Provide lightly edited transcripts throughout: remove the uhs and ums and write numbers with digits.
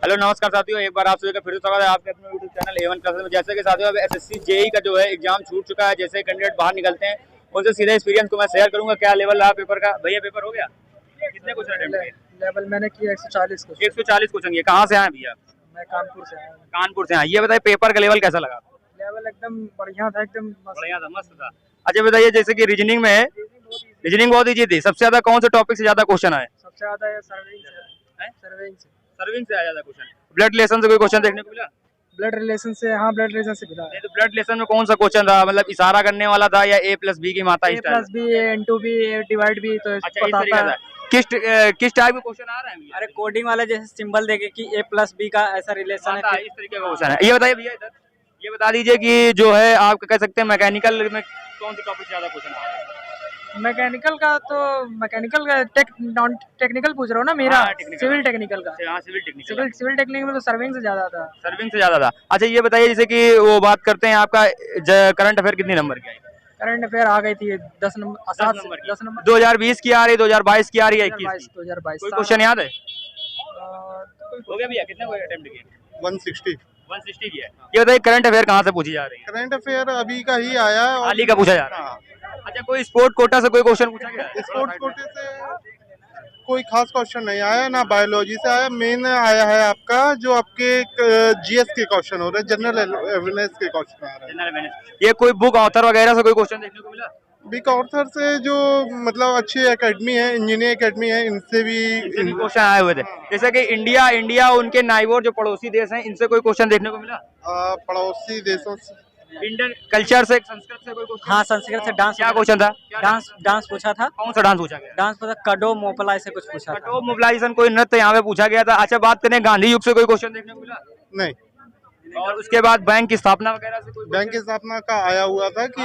Hello नमस्कार साथियों, एक बार आप सभी का फिर से स्वागत है आपके अपने यूट्यूब चैनल A1 क्लासेस में। जैसे कि साथियों अब एसएससी जेई का जो है एग्जाम छूट चुका है। जैसे कैंडिडेट बाहर निकलते हैं उनसे सीधा एक्सपीरियंस को मैं शेयर करूंगा। क्या लेवल रहा पेपर का? भैया पेपर हो गया? कितने क्वेश्चन अटेम्प्ट किए? लेवल मैंने किया 140 क्वेश्चन। 140 क्वेश्चन किए। कहाँ से आए भैया? मैं कानपुर से आया हूँ। कानपुर से आए। ये बताइए पेपर का लेवल कैसा लगा? लेवल एकदम बढ़िया था, एकदम मस्त। बढ़िया था, मस्त था। अच्छा बताइए, जैसे कि रीजनिंग में है, रीजनिंग बहुत ईजी थी। सबसे ज्यादा कौन से टॉपिक से ज्यादा क्वेश्चन आए? सबसे ज्यादा सर्विंग से सर्विंग से आया ज्यादा क्वेश्चन। ब्लड रिलेशन से कोई क्वेश्चन देखने को मिला? ब्लड रिलेशन से, हाँ ब्लड रिलेशन से मिला। नहीं तो ब्लड रिलेशन में कौन सा क्वेश्चन था? मतलब इशारा करने वाला था या A+B की मात्रा? A+B, A*B, डिवाइड भी तो अच्छा, इस तरीके का। किस टाइप के क्वेश्चन आ रहे हैं? अरे कोडिंग वाले जैसे सिंबल देके कि A+B का ऐसा रिलेशन है, इस तरीके का क्वेश्चन है। ये बताइए भैया, इधर ये बता दीजिए कि जो है आप कह सकते हैं मैकेनिकल में कौन से टॉपिक ज्यादा क्वेश्चन आ रहे हैं? मैकेनिकल का तो मैकेनिकल का टेक्निकल पूछ रहा हूँ ना मेरा। सिविल टेक्निकल का। हाँ, सिविल टेक्निकल। सिविल टेक्निकल में तो सर्विंग से ज्यादा था। सर्विंग से ज्यादा था। अच्छा ये बताइए, जैसे कि वो बात करते हैं आपका करंट अफेयर कितने नंबर की आई? करंट अफेयर आ गई थी 10 नंबर, 10 नंबर। 2020 की आ रही, 2022 की आ रही है, 2022 कोई क्वेश्चन याद है? हो गया भैया, कितने अटेम्प्ट किए? 160 की है। ये बताइए करंट अफेयर कहाँ से पूछी जा रही है? करंट अफेयर अभी का ही आया है। हाल ही का पूछा जा रहा है। अच्छा, कोई स्पोर्ट कोटा से कोई क्वेश्चन पूछा गया? स्पोर्ट्स कोटे से कोई खास क्वेश्चन नहीं आया, ना बायोलॉजी से आया। मेन आया है आपका जो आपके जीएस के क्वेश्चन हो रहे हैं, जनरल अवेयरनेस के क्वेश्चन आ रहे हैं। ये कोई बुक ऑथर वगैरह से कोई क्वेश्चन देखने को मिला? बिग ऑर्थर से जो मतलब अच्छी एकेडमी है, इंजीनियरिंग एकेडमी है, इनसे भी क्वेश्चन आए हुए थे। जैसे कि इंडिया उनके नाइबर जो पड़ोसी देश हैं, इनसे कोई क्वेश्चन देखने को मिला? पड़ोसी देशों से इंडियन कल्चर से, संस्कृत से कोई क्वेश्चन? हाँ, संस्कृत से डांस। क्या क्वेश्चन था? डांस पूछा था। कौन सा डांस पूछा गया? डांस पूछा, कडो मोपला से कुछ पूछा था। कडो मोबिलाइजेशन कोई नृत्य यहाँ पे पूछा गया था। अच्छा बात करें गांधी युग से कोई क्वेश्चन देखने को मिला? नहीं। और उसके बाद बैंक की स्थापना वगैरह से कोई? बैंक की स्थापना का आया हुआ था कि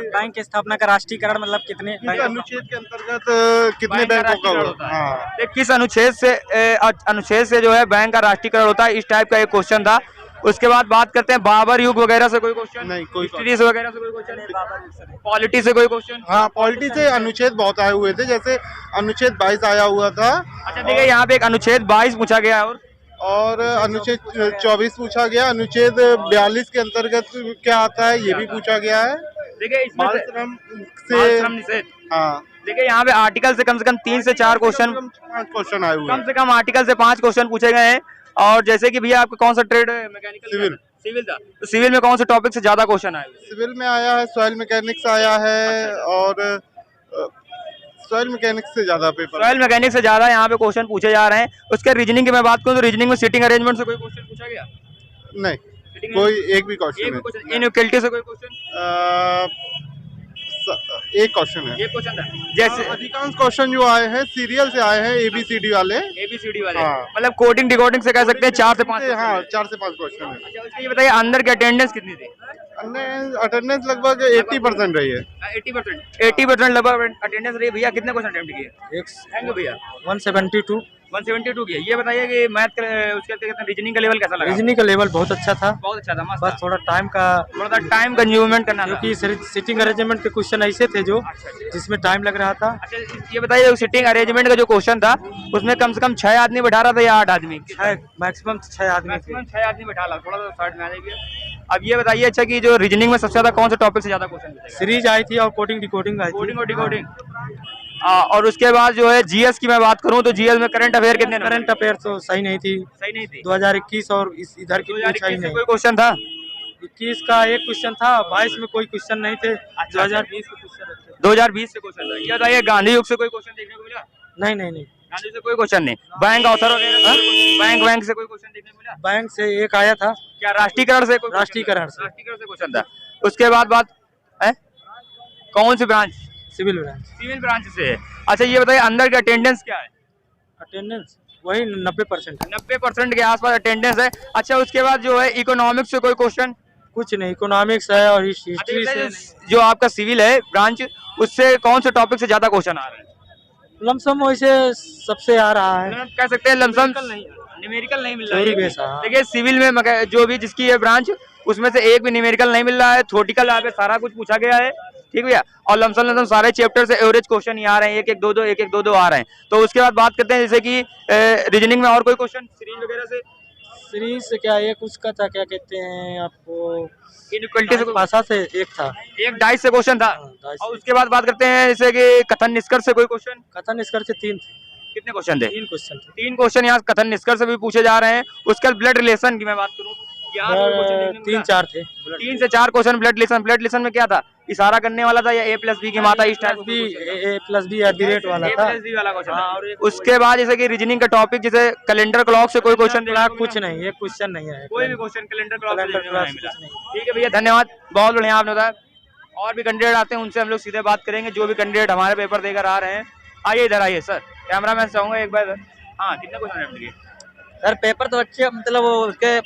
बैंक की स्थापना का राष्ट्रीयकरण मतलब कितने किस अनुच्छेद के अंतर्गत कितने बैंकों का होता है? हाँ। किस अनुच्छेद से जो है बैंक का राष्ट्रीयकरण होता है, इस टाइप का एक क्वेश्चन था। उसके बाद बात करते हैं बाबर युग वगैरह से कोई क्वेश्चन? नहीं, कोई हिस्ट्री से वगैरह से कोई क्वेश्चन? पॉलिटी से कोई क्वेश्चन? हाँ, पॉलिटी से अनुच्छेद बहुत आए हुए थे, जैसे अनुच्छेद 22 आया हुआ था। अच्छा देखिए, यहाँ पे एक अनुच्छेद 22 पूछा गया है और अनुच्छेद 24 पूछा गया। अनुच्छेद 42 के अंतर्गत क्या आता है ये भी पूछा गया है। देखिए इसमें बाल श्रम से हाँ। देखिए यहाँ पे आर्टिकल से कम 3 से 4 क्वेश्चन, 5 क्वेश्चन आए हुए कम से कम आर्टिकल से 5 क्वेश्चन पूछे गए हैं। और जैसे कि भैया आपका कौन सा ट्रेड है? मैकेनिकल, सिविल था। तो सिविल में कौन से टॉपिक से ज्यादा क्वेश्चन आए? सिविल में आया है सॉइल मैकेनिक्स आया है। और सॉइल मैकेनिक्स से ज्यादा पेपर, सॉइल मैकेनिक्स से ज्यादा यहाँ पे क्वेश्चन पूछे जा रहे हैं। उसके रीजनिंग की मैं बात करूँ तो रीजनिंग में सीटिंग अरेंजमेंट से कोई क्वेश्चन पूछा गया? नहीं, कोई एक भी क्वेश्चन। इनइक्वालिटी से कोई क्वेश्चन? एक क्वेश्चन है। ये क्वेश्चन था। जैसे अधिकांश क्वेश्चन जो आए हैं सीरियल से आए हैं, ABCD वाले। ABCD वाले, हाँ। मतलब कोडिंग डिकोडिंग से कह सकते हैं 4 से 5। हाँ, 4 से 5 क्वेश्चन है। अच्छा उसके ये बताइए अंदर की अटेंडेंस कितनी थी? अटेंडेंस लगभग 80% रही है। 80% लगभग अटेंडेंस रही। भैया कितने क्वेश्चन अटेम्प्ट किए? थैंक यू भैया। 172 किया। ये बताइए कि मैथ उसके रीजनिंग का लेवल कैसा लगा? रीजनिंग का लेवल बहुत अच्छा था। बहुत अच्छा था, मस्त बस था। थोड़ा टाइम कंज्यूममेंट करना था। क्योंकि सिटिंग अरेंजमेंट के क्वेश्चन ऐसे थे जो जिसमें टाइम लग रहा था। अच्छा ये बताइए, सिटिंग अरेंजमेंट का जो क्वेश्चन था उसमें कम से कम 6 आदमी बैठा रहा था या 8 आदमी? मैक्सिमम 6 आदमी थे। 6 आदमी बैठा रहा, थोड़ा सा साइड में आ जाइए। अब ये बताइए अच्छा कि जो रीजनिंग में सबसे ज्यादा कौन से टॉपिक से ज्यादा क्वेश्चन? सीरीज आई थी और कोडिंग डिकोडिंग आई थी। कोडिंग और डिकोडिंग। और उसके बाद जो है जीएस की मैं बात करूं तो जीएस में करंट अफेयर कितने? करंट अफेयर तो सही नहीं थी। 2021 और इधर की पूछा ही नहीं। कोई क्वेश्चन था? 21 का एक क्वेश्चन था, 22 में कोई क्वेश्चन नहीं थे। 2020 के क्वेश्चन 2020 से क्वेश्चन था। ये बताइए गांधी युग से कोई क्वेश्चन देखने को मिला? नहीं। गांधी से कोई क्वेश्चन नहीं। बैंक ऑथर वगैरह बैंक से कोई क्वेश्चन देखने को मिला? बैंक से एक आया था। क्या राष्ट्रीयकरण से? राष्ट्रीयकरण से क्वेश्चन था। उसके बाद बात है कौन सी ब्रांच? सिविल ब्रांच से है। अच्छा ये बताइए अंदर की अटेंडेंस क्या है? अटेंडेंस वही 90%। 90% के आसपास अटेंडेंस है। अच्छा उसके बाद जो है इकोनॉमिक्स से कोई क्वेश्चन? कुछ नहीं, इकोनॉमिक्स है और हिस्ट्री से। जो आपका सिविल है ब्रांच, उससे कौन से टॉपिक से ज्यादा क्वेश्चन आ रहे हैं? लमसम वैसे सबसे आ रहा है, कह सकते हैं लमसम न्यूमेरिकल नहीं मिल रहा है। देखिए देखिए सिविल में जो भी जिसकी है ब्रांच उसमें से एक भी न्यूमेरिकल नहीं मिल रहा है। थ्योरेटिकल यहाँ पे सारा कुछ पूछा गया है, ठीक भैया। और लमसम सारे चैप्टर से एवरेज क्वेश्चन ही आ रहे हैं, 1-1, 2-2 आ रहे हैं। तो उसके बाद बात करते हैं जैसे कि रीजनिंग में और कोई क्वेश्चन सीरीज वगैरह से? सीरीज से क्या एक उसका था, क्या कहते हैं आपको, इनइक्वलिटी से भाषा से एक था। एक डाइस से क्वेश्चन था। डाइस और उसके बाद बात करते हैं जैसे कि कथन निष्कर्ष से कोई क्वेश्चन। कथन निष्कर्ष से तीन कितने क्वेश्चन थे? क्वेश्चन थे। 3 क्वेश्चन यहाँ कथन निष्कर्ष से भी पूछे जा रहे हैं। उसके बाद ब्लड रिलेशन की मैं बात करूँ, यहाँ से क्वेश्चन देखने को मिला। 3-4 थे। 3 से 4 question blood relation. Blood relation में क्या था? इशारा करने वाला था या A+B की मात्रा इस टाइप बी A+B @ वाला था। A+B वाला क्वेश्चन था। उसके बाद जैसे कि रीजनिंग का टॉपिक जैसे कैलेंडर क्लॉक से कोई क्वेश्चन कुछ नहीं, ये क्वेश्चन नहीं है। कोई भी क्वेश्चन कैलेंडर क्लॉक से कैलेंडर देखने को नहीं क्लॉक मिला। कुछ नहीं। ठीक है भैया, धन्यवाद, बहुत बढ़िया आपने बताया। और भी कैंडिडेट आते हैं, उनसे हम लोग सीधे बात करेंगे। जो भी कैंडिडेट हमारे पेपर देकर आ रहे हैं, आइए इधर आइए सर। कैमरा मैन से चाहूंगा एक बार। हाँ, कितने क्वेश्चन अटेम्प्ट किए? सर पेपर तो अच्छे, मतलब वो उसके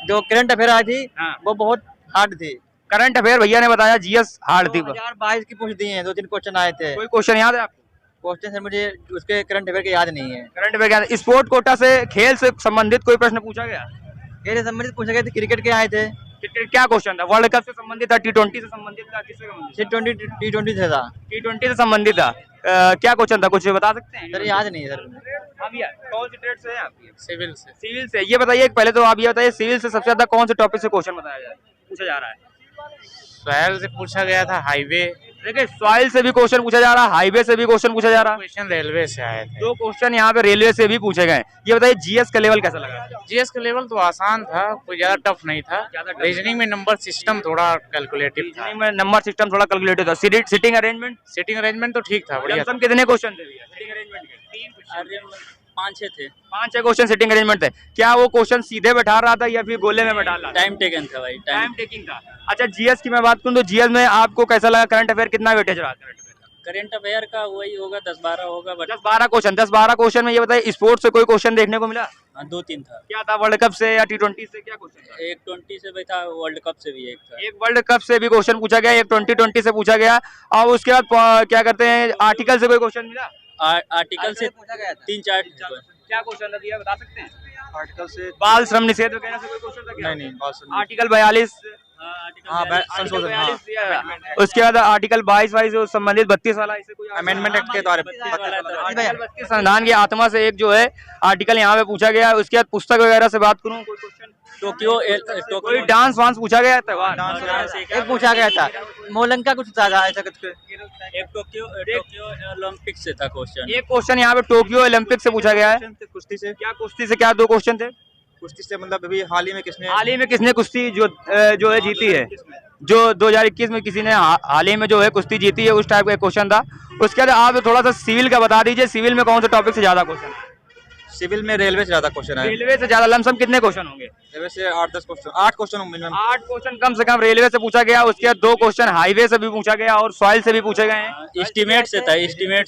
जो करंट अफेयर आई थी हाँ। वो बहुत हार्ड थी। करंट अफेयर भैया ने बताया जीएस हार्ड थी। 2022 की पूछ दी हैं, 2-3 क्वेश्चन आए थे। कोई क्वेश्चन याद है आपको? क्वेश्चन सर मुझे उसके करंट अफेयर के याद नहीं है। करंट अफेयर क्या? स्पोर्ट कोटा से खेल से संबंधित कोई प्रश्न पूछा गया? खेल से संबंधित पूछे गए थे, क्रिकेट के आए थे। क्रिकेट क्या क्वेश्चन था? वर्ल्ड कप से संबंधित था, T20 से संबंधित था, किससे संबंधित? T20 से था। T20 से संबंधित था। क्या क्वेश्चन था, कुछ बता सकते हैं? सर याद नहीं है सर। हाँ भैया, कौन सी ट्रेड से है आपकी? सिविल से। सिविल से। ये बताइए पहले तो आप ये बताइए, सिविल से सबसे ज्यादा कौन से टॉपिक से क्वेश्चन पूछा जा रहा है? सॉयल से पूछा गया था, हाईवे। देखिए, सॉइल से भी क्वेश्चन पूछा जा रहा है, हाईवे से भी क्वेश्चन पूछा जा रहा है। क्वेश्चन रेलवे से आए थे। 2 क्वेश्चन यहाँ पे रेलवे से भी पूछे गए। ये बताइए जीएस का लेवल कैसा लगा? जीएस का लेवल तो आसान था, कोई ज्यादा टफ नहीं था। रीजनिंग में नंबर सिस्टम थोड़ा कैलकुलेटिव था। में नंबर सिस्टम थोड़ा कैलकुलेटेड था। सिटिंग अरेंजमेंट सिटिंग अरेंजमेंट तो ठीक था, बढ़िया था। लमसम कितने क्वेश्चन थे भैया सिटिंग अरेंजमेंट के? 5-6 थे। 5-6 क्वेश्चन सिटिंग अरेंजमेंट थे। क्या वो क्वेश्चन सीधे बैठा रहा था या फिर गोले में बैठा रहा था? टाइम टेकन था भाई, टाइम टेकिंग था। अच्छा, जीएस की मैं बात करूं तो जीएस में आपको कैसा लगा? करंट अफेयर कितना वेटेज रहा? करंट अफेयर का वही होगा 10-12 होगा। 10-12 क्वेश्चन। 10-12 क्वेश्चन में ये बताइए स्पोर्ट्स से कोई क्वेश्चन देखने को मिला? 2-3 था। क्या था? वर्ल्ड कप से या T20 से? क्या क्वेश्चन था? एक 20 से भी था, वर्ल्ड कप से भी एक था। एक वर्ल्ड कप से भी क्वेश्चन पूछा गया, एक 2020 से पूछा गया। और उसके बाद क्या करते हैं, आर्टिकल से कोई क्वेश्चन मिला? आर्टिकल से पूछा गया था 3-4। क्या क्वेश्चन था भैया, बता सकते हैं? आर्टिकल से बाल श्रम निषेध वगैरह से कोई क्वेश्चन था क्या? नहीं। आर्टिकल 42। संशोधन, हाँ। उसके बाद आर्टिकल 22 जो संबंधित 32 वाला, इसे कोई अमेंडमेंट एक्ट के द्वारा। आर्टिकल 32 संविधान की आत्मा से एक जो है आर्टिकल यहाँ पे पूछा गया है। उसके बाद पुस्तक वगैरह से बात करूँ, कोई क्वेश्चन? कोई डांस वांस पूछा गया था? एक पूछा गया था, मोलंका कुछ था ऐसा कुछ। एक टोक्यो ओलंपिक से था क्वेश्चन। एक क्वेश्चन यहाँ पे टोक्यो ओलंपिक से पूछा गया है। कुश्ती से। क्या कुश्ती से? क्या 2 क्वेश्चन थे? कुश्ती से मतलब अभी हाल ही में किसने कुश्ती जो है जीती है? जो 2021 में किसी ने हाल ही में जो है कुश्ती जीती है, उस टाइप का क्वेश्चन था। उसके बाद आप थोड़ा सा सिविल का बता दीजिए, सिविल में कौन से टॉपिक से ज्यादा क्वेश्चन? सिविल में रेलवे से ज्यादा क्वेश्चन है। रेलवे से ज्यादा। लमसम कितने क्वेश्चन होंगे? रेलवे से 8-10 क्वेश्चन, 8 क्वेश्चन मिनिमम। 8 क्वेश्चन कम से कम रेलवे से पूछा गया। उसके बाद 2 क्वेश्चन हाईवे से भी पूछा गया और सॉइल से भी पूछे गए हैं। एस्टीमेट से था, एस्टीमेट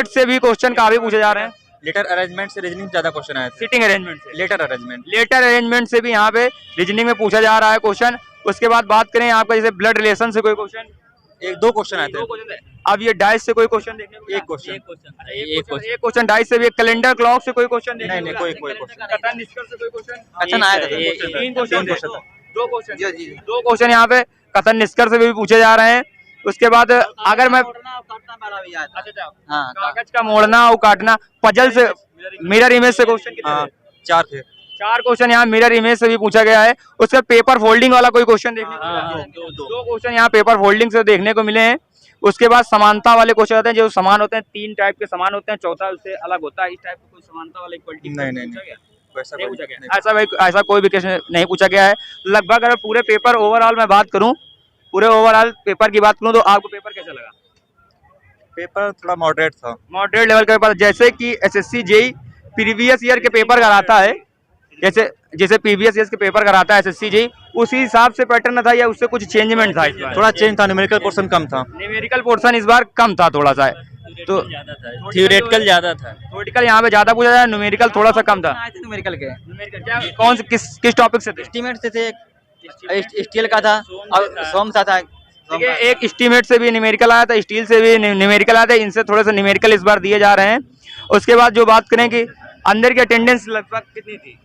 से भी क्वेश्चन काफी पूछे जा रहे हैं। लेटर अरेंजमेंट से रीजनिंग ज्यादा क्वेश्चन आए थे। सिटिंग अरेंजमेंट से। लेटर अरेंजमेंट से भी यहाँ पे रीजनिंग में पूछा जा रहा है क्वेश्चन। उसके बाद बात करें आपका जैसे ब्लड रिलेशन से कोई क्वेश्चन? 1-2 क्वेश्चन आए थे। अब ये डाइस से कोई क्वेश्चन देखने को? एक क्वेश्चन डाइस से भी। कैलेंडर क्लॉक से कोई क्वेश्चन? नहीं, कोई क्वेश्चन। कथन निष्कर्ष से कोई क्वेश्चन? अच्छा आया था। 3 क्वेश्चन। 2 क्वेश्चन यहाँ पे कथन निष्कर्ष से भी पूछे जा रहे हैं। उसके बाद अगर मैं कागज का मोड़ना और काटना, पजल से, मिरर इमेज से क्वेश्चन कितने? 4 थे। 4 क्वेश्चन यहाँ मिरर इमेज से भी पूछा गया है। उसके पेपर फोल्डिंग वाला कोई क्वेश्चन देखने को मिला? 2 क्वेश्चन यहाँ पेपर फोल्डिंग से देखने को मिले हैं। उसके बाद समानता वाले क्वेश्चन होते हैं, जो समान होते हैं, 3 टाइप के समान होते हैं, चौथा उससे अलग होता है। इस टाइप का कोई समानता वाला इक्वलिटी नहीं। ऐसा कोई भी क्वेश्चन नहीं पूछा गया है। लगभग अगर पूरे पेपर ओवरऑल मैं बात करूं, पूरे ओवरऑल पेपर की बात करूं तो आपको पेपर कैसा लगा? पेपर थोड़ा मॉडरेट था। मॉडरेट लेवल का पेपर। जैसे कि एसएससी जेई प्रीवियस ईयर के पेपर कराता है, जैसे प्रीवियस ईयर के पेपर कराता है एसएससी जेई, उसी हिसाब से पैटर्न था या उससे कुछ चेंजमेंट था? इस बार थोड़ा चेंज था, न्यूमेरिकल पोर्शन कम था। न्यूमेरिकल पोर्शन इस बार कम था थोड़ा सा, तो थ्योरेटिकल ज्यादा था। थ्योरेटिकल यहाँ पे ज्यादा पूछा जाए, न्यूमेरिकल थोड़ा सा कम था। न्यूमेरिकल के कौन से किस टॉपिक से थे? एस्टीमेट से थे, स्टील का था और सोम सा था। एक एस्टीमेट से भी न्यूमेरिकल आया था, स्टील से भी न्यूमेरिकल आया था। इनसे थोड़े से न्यूमेरिकल इस बार दिए जा रहे हैं। उसके बाद जो बात करें कि अंदर की अटेंडेंस लगभग कितनी थी?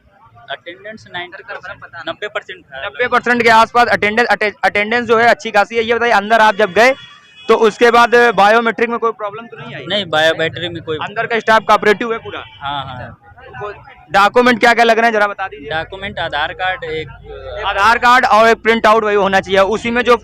अटेंडेंस 90% 90% के आसपास अटेंडेंस जो है अच्छी खासी है। ये बताइए अंदर आप जब गए तो उसके बाद बायोमेट्रिक में कोई प्रॉब्लम तो नहीं आई? नहीं, बायोमेट्रिक में कोई। अंदर का स्टाफ कोऑपरेटिव है पूरा? हाँ। डॉक्यूमेंट क्या क्या लग रहे हैं जरा बता दीजिए। डॉक्यूमेंट आधार कार्ड, एक आधार कार्ड और एक प्रिंट आउट वही होना चाहिए, उसी में जो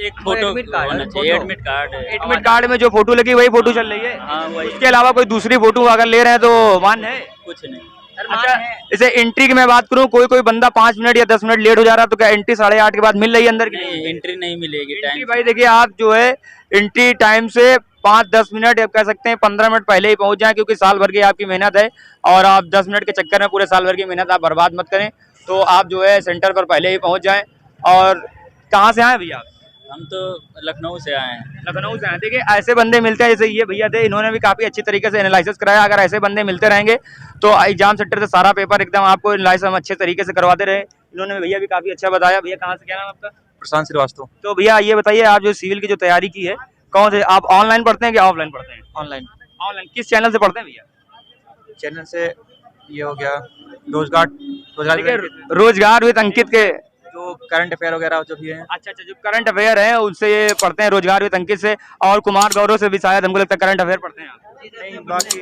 एक फोटो होना चाहिए, एडमिट कार्ड। एडमिट कार्ड में जो फोटो लगी वही फोटो चल रही है। हाँ वही, इसके अलावा कोई दूसरी फोटो अगर ले रहे हैं तो मान्य है? कुछ नहीं। अच्छा, जैसे एंट्री की मैं बात करूं, कोई बंदा 5 मिनट या 10 मिनट लेट हो जा रहा है तो क्या एंट्री 8:30 के बाद मिल रही है अंदर की? नहीं, एंट्री नहीं मिलेगी एंट्री टाइम। भाई देखिए, आप जो है एंट्री टाइम से 5-10 मिनट या कह सकते हैं 15 मिनट पहले ही पहुंच जाएं, क्योंकि साल भर की आपकी मेहनत है और आप 10 मिनट के चक्कर में पूरे साल भर की मेहनत आप बर्बाद मत करें। तो आप जो है सेंटर पर पहले ही पहुंच जाएं। और कहाँ से आए भैया आप? हम तो लखनऊ से आए हैं। लखनऊ से आए। देखिए ऐसे बंदे मिलते हैं, जैसे ये भैया थे, इन्होंने भी काफी अच्छी तरीके से एनालिसिस कराया। अगर ऐसे बंदे मिलते रहेंगे तो एग्जाम सेंटर से सारा पेपर एकदम आपको एनालिसिस हम अच्छे तरीके से करवाते रहे। इन्होंने भैया भी काफी अच्छा बताया। भैया कहाँ से, क्या नाम आपका? प्रशांत श्रीवास्तव। तो भैया ये बताइए, आप जो सिविल की जो तैयारी की है, कौन से आप ऑनलाइन पढ़ते हैं कि ऑफलाइन पढ़ते हैं? ऑनलाइन। ऑनलाइन। किस चैनल से पढ़ते हैं भैया? चैनल से ये हो गया रोजगार रोजगार विद अंकित के जो करंट अफेयर वगैरह जो भी है। अच्छा, जो करंट अफेयर है उनसे ये पढ़ते हैं, रोजगार विद अंकित से। और कुमार गौरव से भी शायद हमको लगता है करंट अफेयर पढ़ते हैं आप। नहीं, बाकी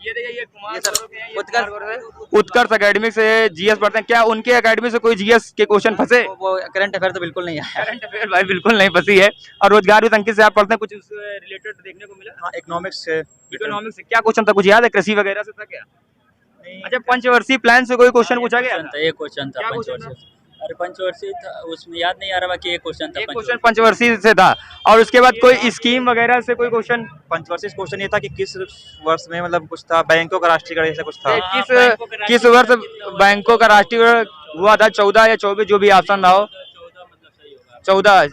ये देखिए, ये कुमार सर, गौरव के हैं, ये उत्कर्ष एकेडमी से जीएस पढ़ते हैं। क्या उनके एकेडमी से कोई जीएस के क्वेश्चन फंसे? वो करंट अफेयर तो बिल्कुल नहीं आया। करंट अफेयर भाई बिल्कुल नहीं फंसी है। और रोजगार विद अंकित से आप पढ़ते हैं, कुछ उससे रिलेटेड देखने को मिला? हाँ, इकोनॉमिक्स से। इकोनॉमिक्स से क्या क्वेश्चन था, कुछ याद है? कृषि वगैरह से था क्या? अच्छा, पंचवर्षीय प्लान से कोई क्वेश्चन पूछा गया? एक क्वेश्चन था पंचवर्षीय। अरे पंचवर्षीय था, उसमें याद नहीं आ रहा, बाकी एक क्वेश्चन था। एक क्वेश्चन पंचवर्षीय से था। और उसके बाद कोई स्कीम वगैरह से कोई क्वेश्चन? पंचवर्षीय क्वेश्चन ये था कि किस वर्ष में मतलब कुछ था, बैंकों का राष्ट्रीयकरण ऐसा कुछ था। किस वर्ष बैंकों का राष्ट्रीयकरण हुआ था? 14 या 24, जो भी ऑप्शन रहा हो। 14।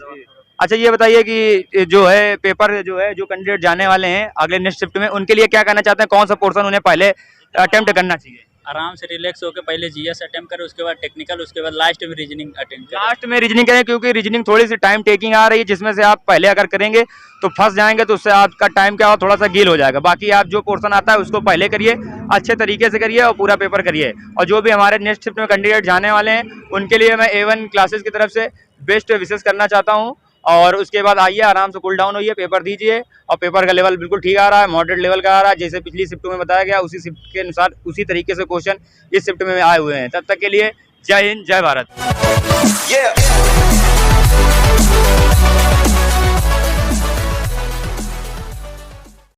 अच्छा, ये बताइए कि जो है पेपर जो कैंडिडेट जाने वाले हैं अगले नेक्स्ट शिफ्ट में, उनके लिए क्या कहना चाहते हैं? कौन सा पोर्शन उन्हें पहले अटेम्प्ट करना चाहिए? आराम से रिलैक्स होकर पहले जीएस अटेम्प्ट करें, उसके बाद टेक्निकल, उसके बाद लास्ट में रीजनिंग अटेम्प्ट करें। लास्ट में रीजनिंग करें, क्योंकि रीजनिंग थोड़ी सी टाइम टेकिंग आ रही है, जिसमें से आप पहले अगर करेंगे तो फंस जाएंगे, तो उससे आपका टाइम क्या हो, थोड़ा सा गील हो जाएगा। बाकी आप जो पोर्शन आता है उसको पहले करिए, अच्छे तरीके से करिए और पूरा पेपर करिए। और जो भी हमारे नेक्स्ट शिफ्ट में कैंडिडेट जाने वाले हैं उनके लिए मैं A1 क्लासेस की तरफ से बेस्ट विशेष करना चाहता हूँ। और उसके बाद आइए, आराम से कूल डाउन होइए, पेपर दीजिए। और पेपर का लेवल बिल्कुल ठीक आ रहा है, मॉडरेट लेवल का आ रहा है, जैसे पिछली शिफ्ट में बताया गया उसी शिफ्ट के अनुसार उसी तरीके से क्वेश्चन इस शिफ्ट में आए हुए हैं। तब तक के लिए जय हिंद, जय भारत।